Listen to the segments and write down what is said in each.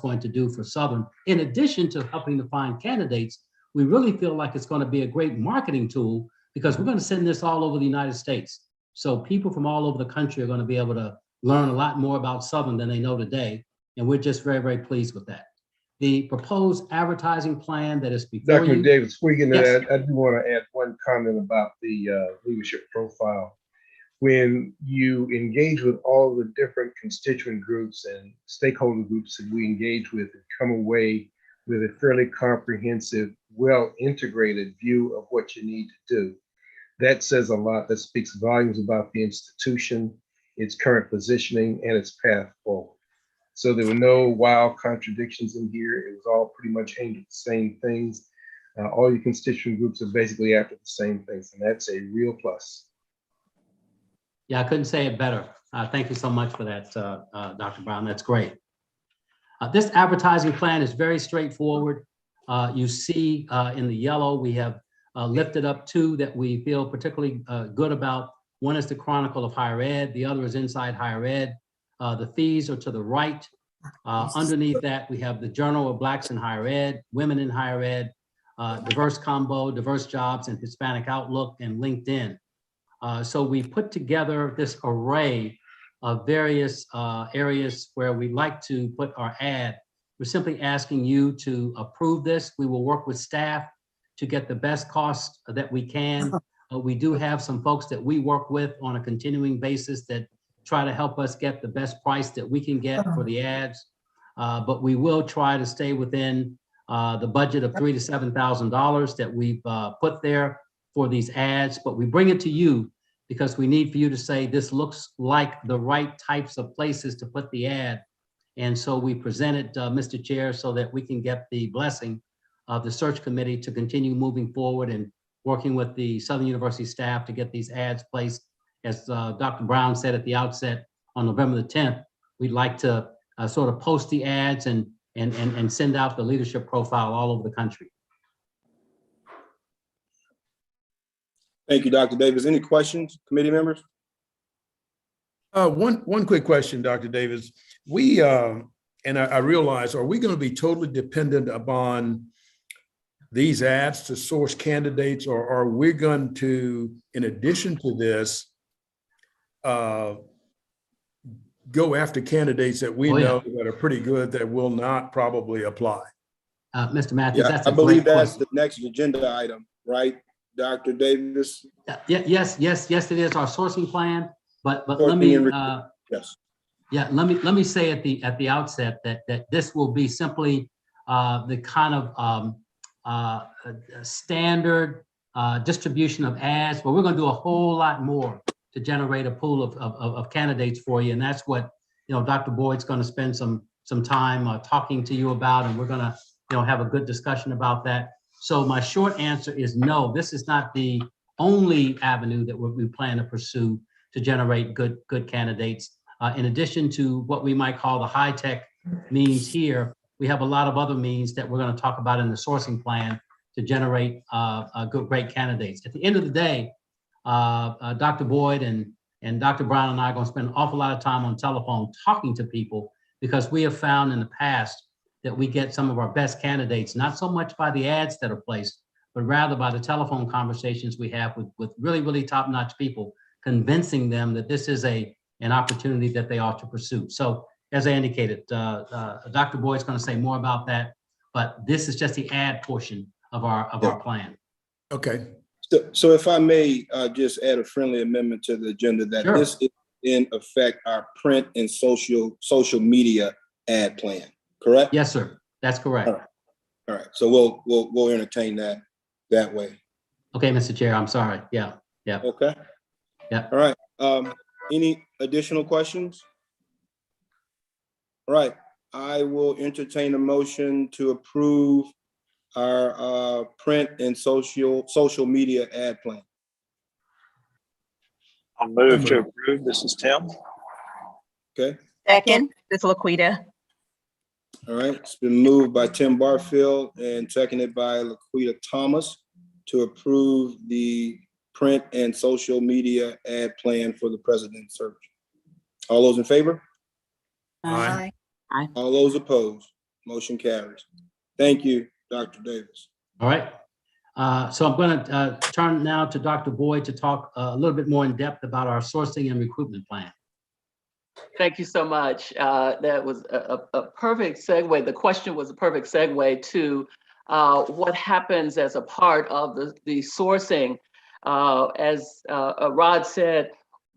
going to do for Southern. In addition to helping to find candidates, we really feel like it's going to be a great marketing tool because we're going to send this all over the United States. So people from all over the country are going to be able to learn a lot more about Southern than they know today. And we're just very, very pleased with that. The proposed advertising plan that is before Dr. you. McDavid, before we get into Yes. that, I do want to add one comment about the leadership profile. When you engage with all the different constituent groups and stakeholder groups that we engage with and come away with a fairly comprehensive, well-integrated view of what you need to do, that says a lot. That speaks volumes about the institution, its current positioning, and its path forward. So there were no wild contradictions in here. It was all pretty much aimed at the same things. All your constituent groups are basically after the same things, and that's a real plus. Yeah, I couldn't say it better. Thank you so much for that, Dr. Brown. That's great. This advertising plan is very straightforward. You see in the yellow, we have lifted up two that we feel particularly good about. One is the Chronicle of Higher Ed. The other is Inside Higher Ed. The fees are to the right. Underneath that, we have the Journal of Blacks in Higher Ed, Women in Higher Ed, Diverse Combo, Diverse Jobs, and Hispanic Outlook, and LinkedIn. So we put together this array of various areas where we'd like to put our ad. We're simply asking you to approve this. We will work with staff to get the best cost that we can. We do have some folks that we work with on a continuing basis that try to help us get the best price that we can get for the ads. But we will try to stay within the budget of $3,000 to $7,000 that we've put there for these ads, but we bring it to you because we need for you to say this looks like the right types of places to put the ad. And so we present it, Mr. Chair, so that we can get the blessing of the search committee to continue moving forward and working with the Southern University staff to get these ads placed. As Dr. Brown said at the outset, on November the 10th, we'd like to sort of post the ads and send out the leadership profile all over the country. Thank you, Dr. Davis. Any questions, committee members? One quick question, Dr. Davis. We, and I realize, are we going to be totally dependent upon these ads to source candidates, or are we going to, in addition to this, go after candidates that we know that are pretty good that will not probably apply? Mr. Matthews, Yeah, that's I believe that's question. the next agenda item, right, Dr. Davis? Yes, it is our sourcing plan. But let Sourcing me yes. Yeah, let me say at the outset that this will be simply the kind of standard distribution of ads, but we're going to do a whole lot more to generate a pool of candidates for you, and that's what Dr. Boyd's going to spend some time talking to you about, and we're going to have a good discussion about that. So my short answer is no. This is not the only avenue that we plan to pursue to generate good candidates. In addition to what we might call the high-tech means here, we have a lot of other means that we're going to talk about in the sourcing plan to generate great candidates. At the end of the day, Dr. Boyd and Dr. Brown and I are going to spend an awful lot of time on telephone talking to people, because we have found in the past that we get some of our best candidates, not so much by the ads that are placed, but rather by the telephone conversations we have with really, really top-notch people, convincing them that this is an opportunity that they ought to pursue. So as I indicated, Dr. Boyd's going to say more about that, but this is just the ad portion of our plan. Okay. So if I may just add a friendly amendment to the agenda, that Sure. This is in effect our print and social media ad plan, correct? Yes, sir. That's correct. All right. So we'll entertain that way. Okay, Mr. Chair, I'm sorry. Yeah. Okay. Yeah. All right. Any additional questions? All right. I will entertain a motion to approve our print and social media ad plan. I'll move to approve. This is Tim. Okay. Second, this is Laquita. All right. It's been moved by Tim Barfield and seconded by Laquita Thomas to approve the print and social media ad plan for the president's search. All those in favor? Aye. All those opposed? Motion carries. Thank you, Dr. Davis. All right. So I'm going to turn now to Dr. Boyd to talk a little bit more in depth about our sourcing and recruitment plan. Thank you so much. That was a perfect segue. The question was a perfect segue to what happens as a part of the sourcing. As Rod said,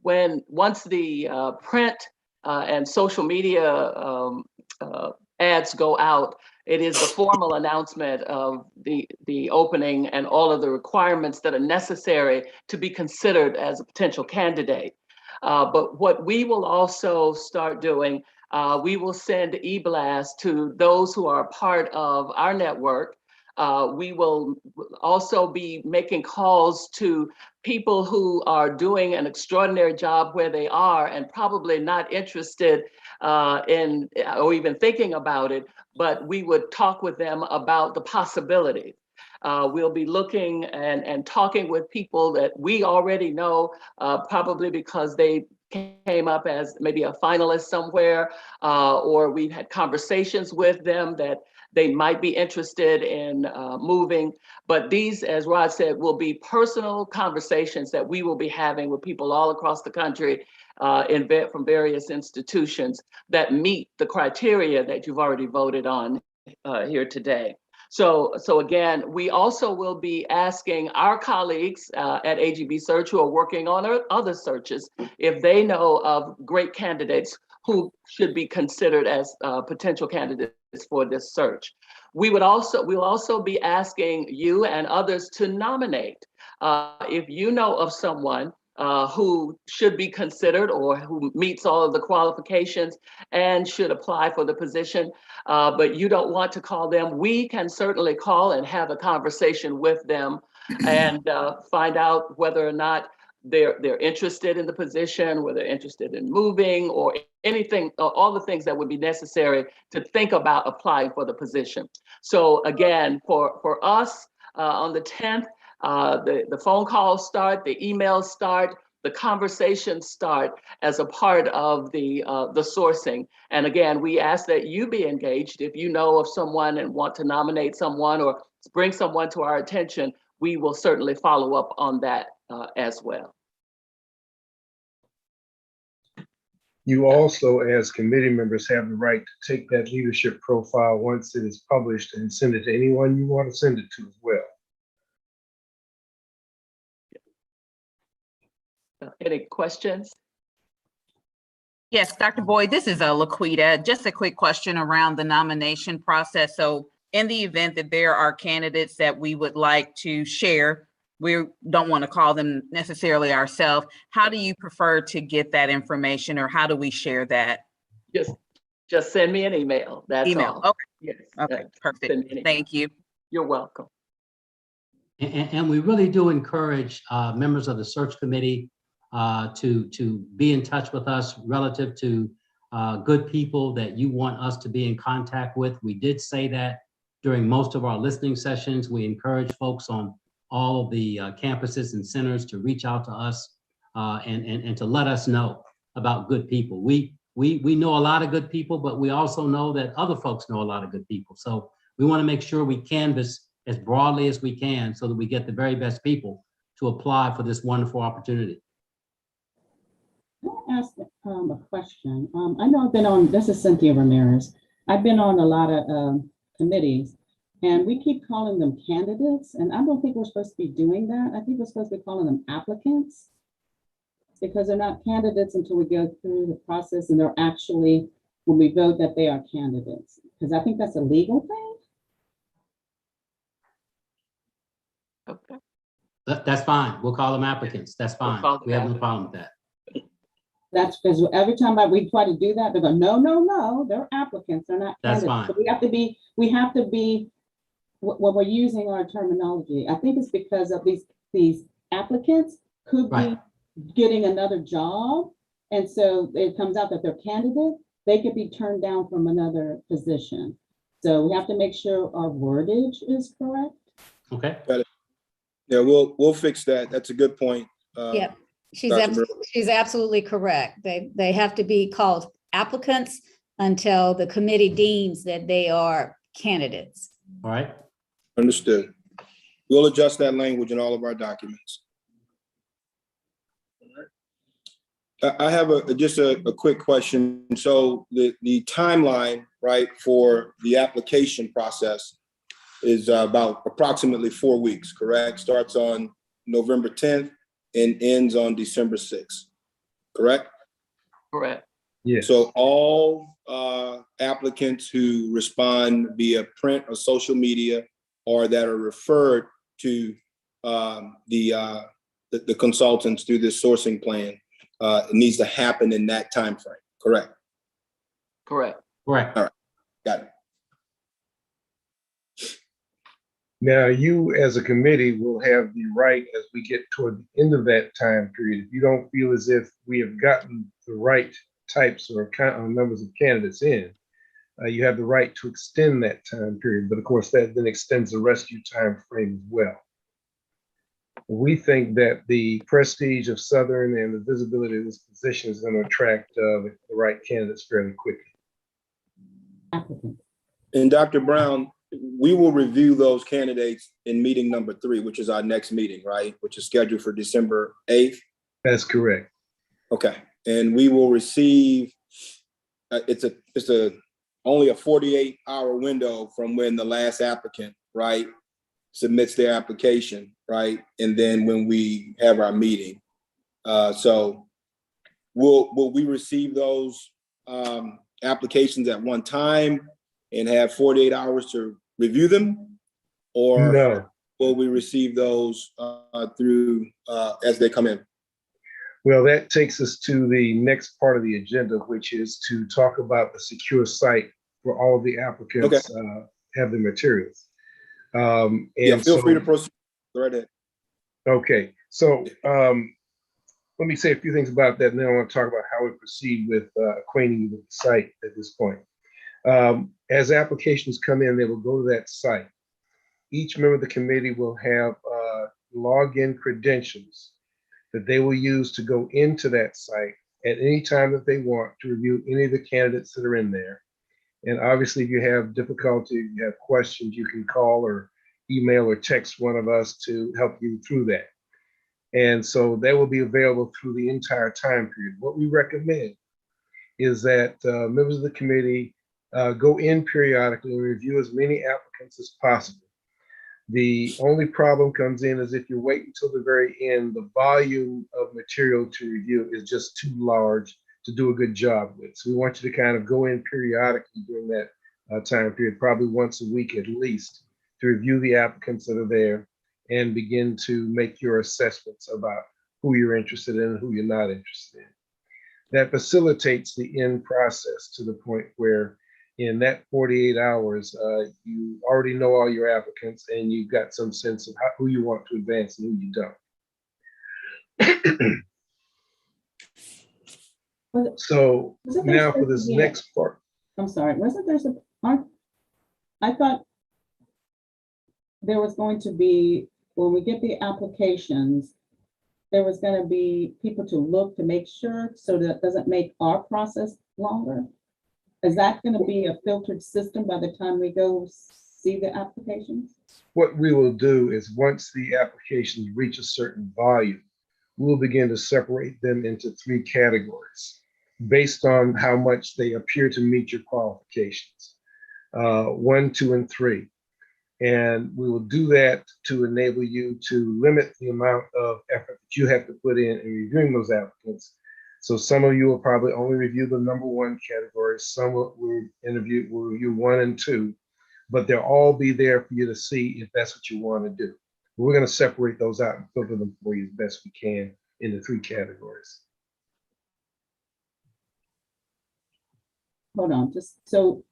once the print and social media ads go out, it is the formal announcement of the opening and all of the requirements that are necessary to be considered as a potential candidate. But what we will also start doing, we will send e-blasts to those who are part of our network. We will also be making calls to people who are doing an extraordinary job where they are and probably not interested in or even thinking about it, but we would talk with them about the possibility. We'll be looking and talking with people that we already know, probably because they came up as maybe a finalist somewhere, or we've had conversations with them that they might be interested in moving. But these, as Rod said, will be personal conversations that we will be having with people all across the country from various institutions that meet the criteria that you've already voted on here today. So again, we also will be asking our colleagues at AGB Search who are working on other searches if they know of great candidates who should be considered as potential candidates for this search. We'll also be asking you and others to nominate. If you know of someone who should be considered or who meets all of the qualifications and should apply for the position, but you don't want to call them, we can certainly call and have a conversation with them and find out whether or not they're interested in the position, whether they're interested in moving or anything, all the things that would be necessary to think about applying for the position. So again, for us on the 10th, the phone calls start, the emails start, the conversations start as a part of the sourcing. And again, we ask that you be engaged. If you know of someone and want to nominate someone or bring someone to our attention, we will certainly follow up on that as well. You also, as committee members, have the right to take that leadership profile once it is published and send it to anyone you want to send it to as well. Any questions? Yes, Dr. Boyd, this is Laquita. Just a quick question around the nomination process. So in the event that there are candidates that we would like to share, we don't want to call them necessarily ourselves. How do you prefer to get that information, or how do we share that? Just send me an email. That's Email. all. Okay. Yes. Okay. Perfect. Thank you. You're welcome. And we really do encourage members of the search committee to be in touch with us relative to good people that you want us to be in contact with. We did say that during most of our listening sessions. We encourage folks on all of the campuses and centers to reach out to us and to let us know about good people. We know a lot of good people, but we also know that other folks know a lot of good people. So we want to make sure we canvass as broadly as we can so that we get the very best people to apply for this wonderful opportunity. Can I ask a question? I know I've been on, this is Cynthia Ramirez. I've been on a lot of committees, and we keep calling them candidates, and I don't think we're supposed to be doing that. I think we're supposed to be calling them applicants, because they're not candidates until we go through the process and they're actually, when we vote, that they are candidates, because I think that's a legal thing. Okay. That's fine. We'll call them applicants. That's fine. call them We have no problem with that. That's because every time we try to do that, they go, no, they're applicants, they're not That's candidates. fine. So we have to be, when we're using our terminology, I think it's because of these applicants could Right. be getting another job. And so it comes out that they're candidates, they could be turned down from another position. So we have to make sure our wordage is correct. Okay. Yeah, we'll fix that. That's a good point. Yeah, she's Dr. she's absolutely correct. They have to be called applicants until the committee deems that they are candidates. All right. Understood. We'll adjust that language in all of our documents. I have just a quick question. So the timeline, right, for the application process is about approximately 4 weeks, correct? Starts on November 10th and ends on December 6th, correct? Correct. Yes. So all applicants who respond via print or social media or that are referred to the consultants through this sourcing plan, it needs to happen in that time frame, correct? Correct. Correct. All right. Got it. Now, you as a committee will have the right as we get toward the end of that time period. If you don't feel as if we have gotten the right types or numbers of candidates in, you have the right to extend that time period. But of course, that then extends the rescue time frame as well. We think that the prestige of Southern and the visibility of this position is going to attract the right candidates fairly quickly. Applicants. And Dr. Brown, we will review those candidates in meeting number 3, which is our next meeting, right? Which is scheduled for December 8th. That's correct. Okay. And we will receive, it's only a 48-hour window from when the last applicant, right, submits their application, right? And then when we have our meeting. So will we receive those applications at one time and have 48 hours to review them? Or No. will we receive those through as they come in? Well, that takes us to the next part of the agenda, which is to talk about the secure site where all of the applicants have the materials. Feel free to proceed. Go right ahead. Okay, so let me say a few things about that, and then I want to talk about how we proceed with acquainting you with the site at this point. As applications come in, they will go to that site. Each member of the committee will have login credentials that they will use to go into that site at any time that they want to review any of the candidates that are in there. And obviously, if you have difficulty, if you have questions, you can call or email or text one of us to help you through that. And so that will be available through the entire time period. What we recommend is that members of the committee go in periodically and review as many applicants as possible. The only problem comes in is if you wait until the very end, the volume of material to review is just too large to do a good job with. So we want you to kind of go in periodically during that time period, probably once a week at least, to review the applicants that are there and begin to make your assessments about who you're interested in and who you're not interested in. That facilitates the end process to the point where in that 48 hours, you already know all your applicants and you've got some sense of who you want to advance and who you don't. So now for this next part. I'm sorry, wasn't there I thought there was going to be, when we get the applications, there was going to be people to look to make sure so that it doesn't make our process longer? Is that going to be a filtered system by the time we go see the applications? What we will do is once the applications reach a certain volume, we'll begin to separate them into 3 categories based on how much they appear to meet your qualifications, 1, 2, and 3. And we will do that to enable you to limit the amount of effort that you have to put in reviewing those applicants. So some of you will probably only review the number 1 category. Some will review 1 and 2, but they'll all be there for you to see if that's what you want to do. We're going to separate those out and filter them for you as best we can into 3 categories. Hold on, just so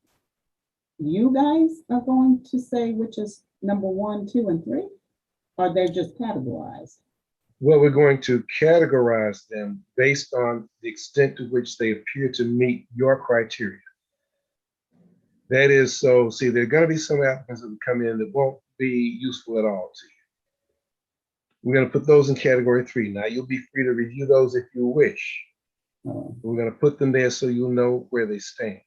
you guys are going to say which is number 1, 2, and 3? Or they're just categorized? Well, we're going to categorize them based on the extent to which they appear to meet your criteria. That is, so see, there are going to be some applicants that will come in that won't be useful at all to you. We're going to put those in category 3. Now, you'll be free to review those if you wish. We're going to put them there so you'll know where they stand.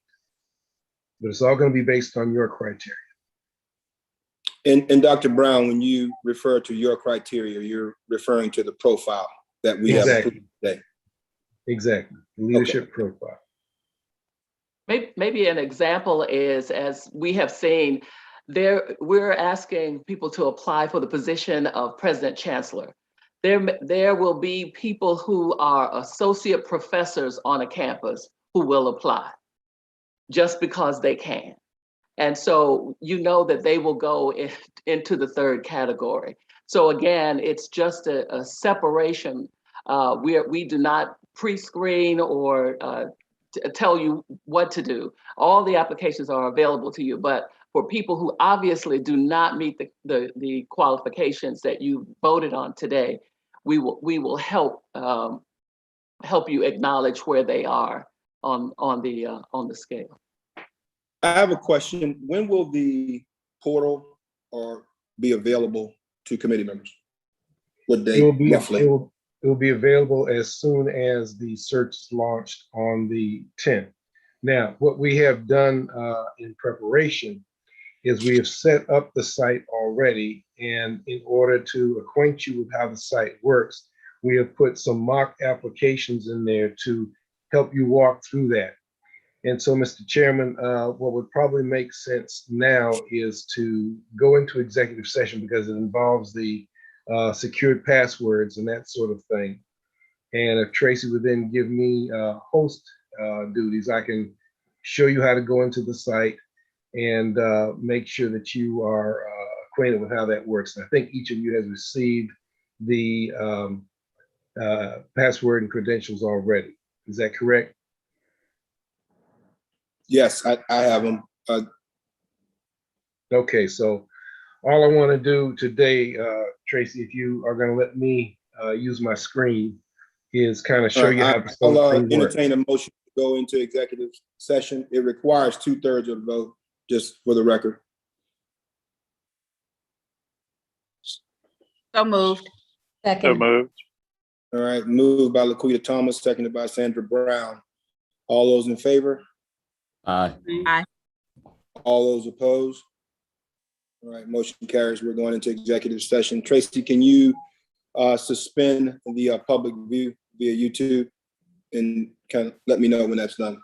but it's all going to be based on your criteria. And Dr. Brown, when you refer to your criteria, you're referring to the profile that we have Exactly. approved today. Exactly. The leadership profile. Maybe an example is, as we have seen, we're asking people to apply for the position of President Chancellor. There will be people who are associate professors on a campus who will apply just because they can. And so you know that they will go into the third category. So again, it's just a separation. We do not pre-screen or tell you what to do. All the applications are available to you, but for people who obviously do not meet the qualifications that you voted on today, we will help you acknowledge where they are on the scale. I have a question. When will the portal be available to committee members? What day roughly? It will be available as soon as the search is launched on the 10th. Now, what we have done in preparation is we have set up the site already, and in order to acquaint you with how the site works, we have put some mock applications in there to help you walk through that. And so, Mr. Chairman, what would probably make sense now is to go into executive session because it involves the secured passwords and that sort of thing. And if Tracy would then give me host duties, I can show you how to go into the site and make sure that you are acquainted with how that works. And I think each of you has received the password and credentials already. Is that correct? Yes, I have them. Okay, so all I want to do today, Tracy, if you are going to let me use my screen, is kind of show you how the I'll thing works. entertain a motion to go into executive session. It requires 2/3 of the vote, just for the record. So moved. So Second. moved. All right, moved by LaQuita Thomas, seconded by Sandra Brown. All those in favor? Aye. Aye. All those opposed? All right, motion carries. We're going into executive session. Tracy, can you suspend the public view via YouTube and kind of let me know when that's done?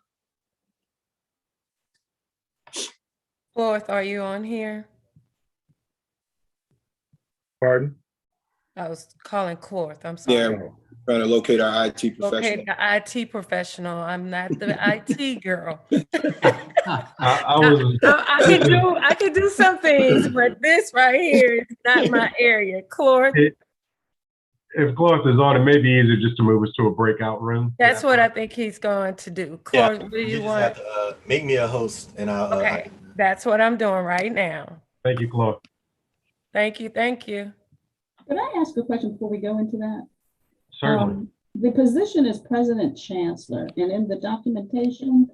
Fourth, are you on here? Pardon? I was calling Court, I'm Yeah, sorry. trying to locate our IT professional. Okay, the IT professional, I'm not the IT girl. I was. I can do some things, but this right here is not my area. Court, If Clark is on, it may be easier just to move us to a breakout room. that's what I think he's going to do. Court, what do you just want? have to make me a host, and I'll. Okay, that's what I'm doing right now. Thank you, Clark. Thank you, thank you. Could I ask a question before we go into that? Certainly. The position is President Chancellor, and in the documentation,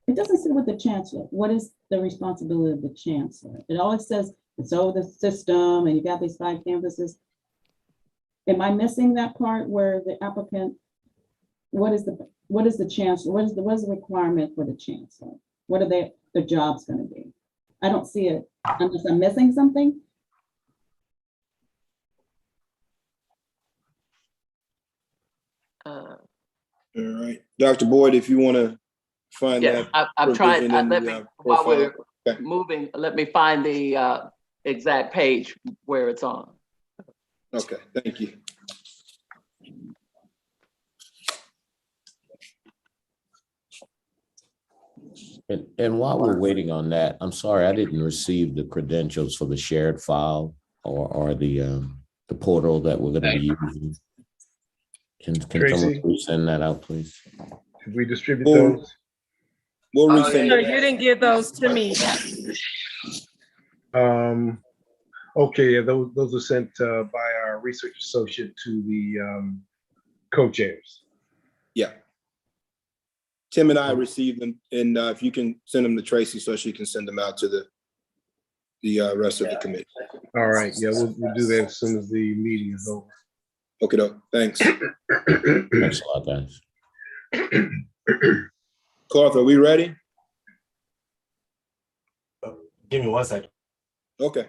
it doesn't say what the Chancellor, what is the responsibility of the Chancellor? It always says it's over the system and you got these 5 campuses. Am I missing that part where the applicant, what is the Chancellor, what is the requirement for the Chancellor? What are the jobs going to be? I don't see it unless I'm missing something. All right, Dr. Boyd, if you want to find Yes, that. I'm trying, provision in the, while we're Okay. moving, let me find the exact page where it's on. Okay, thank you. And while we're waiting on that, I'm sorry, I didn't receive the credentials for the shared file or the portal that we're going to be using. Can Tracy? someone please send that out, please? Did we distribute We'll- those? We'll resend So it. you didn't give those to me. Okay, yeah, those are sent by our research associate to the co-chairs. Yeah. Tim and I received them, and if you can send them to Tracy so she can send them out to the rest of the committee. All right, yeah, we'll do that as soon as the meeting is over. Okay, thanks. Thanks a lot, guys. Clark, are we ready? Give me 1 second. Okay.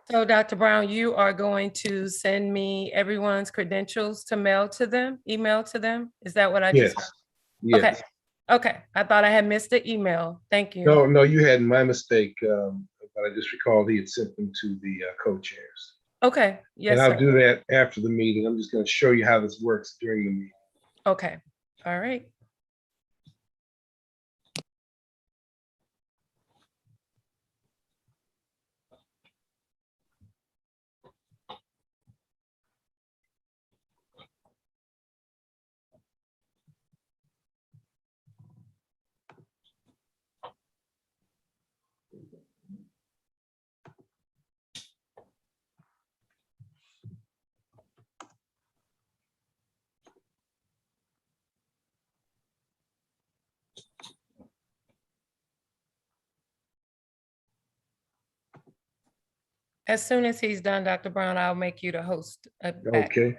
So Dr. Brown, you are going to send me everyone's credentials to mail to them, email to them? Is that what I just? Yes, yes. Okay, okay. I thought I had missed the email. Thank you. No, you hadn't. My mistake. But I just recalled he had sent them to the co-chairs. Okay, yes, And I'll sir. do that after the meeting. I'm just going to show you how this works during the meeting. Okay, all right. As soon as he's done, Dr. Brown, I'll make you the host. Back. Okay.